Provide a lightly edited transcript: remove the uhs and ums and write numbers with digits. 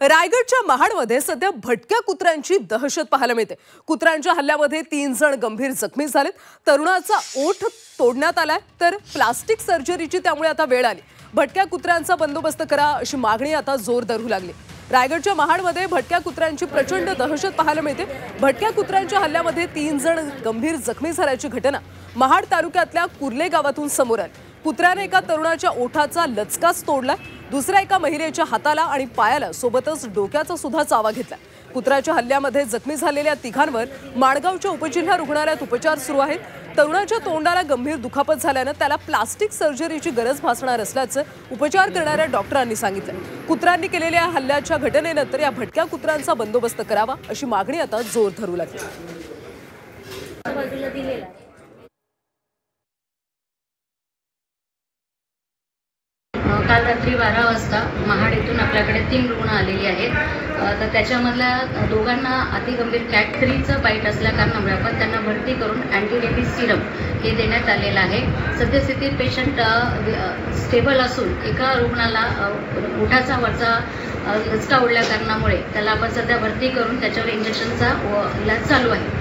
रायगडच्या महाडमध्ये सध्या भटक्या कुत्र्यांची दहशत पाहायला मिळते। कुत्र्यांच्या हल्ल्यामध्ये 3 जण गंभीर जखमी झालेत। तरुणाचा ओठ तोडण्यात आलाय, तर प्लास्टिक सर्जरीची त्यामुळे आता वेळ आली। भटक्या कुत्र्यांचा बंदोबस्त करा अशी मागणी आता जोर धरू लागली। रायगडच्या महाडमध्ये भटक्या कुत्र्यांची प्रचंड दहशत पाहायला मिळते। भटक्या कुत्र्यांच्या हल्ल्यामध्ये 3 जण गंभीर जखमी झाल्याची घटना महाड तालुक्यातल्या कुर्ले गावातून समोर आली। कुत्र्याने एका तरुणाच्या ओठाचा लचकाच तोडलाय, दुसऱ्या एका महिलेच्या हाताला आणि पायाला सोबतच डोक्याचा सुद्धा चावा घेतला। कुत्र्याच्या हल्ल्यामध्ये जखमी झालेल्या तिघांवर माणगावच्या उपजिल्हा रुग्णालयात उपचार सुरू आहेत। तरुणाच्या तोंडाला गंभीर दुखापत झाल्याने त्याला प्लास्टिक सर्जरीची गरज भासणार असल्याचं उपचार करणाऱ्या डॉक्टरांनी सांगितलं। कुत्र्यांनी केलेल्या हल्ल्याच्या घटनेनंतर या भटक्या कुत्र्यांचा बंदोबस्त करावा अशी मागणी आता जोर धरू लागली। काल रात्री 12 वाजता महाड येथून आपल्याकडे 3 रुग्ण आलेली आहेत। तर त्याच्यामधल्या दोघांना अतिगंभीर कॅट 3चं बाईट असल्या कारणामुळे आपण त्यांना भरती करून अँटी रेबीज सिरम हे देण्यात आलेलं आहे। सद्यस्थितीत पेशंट स्टेबल असून एका रुग्णाला ओठाचा वरचा लचका उडल्या कारणामुळे त्याला आपण सध्या भरती करून त्याच्यावर इंजेक्शनचा इलाज चालू आहे।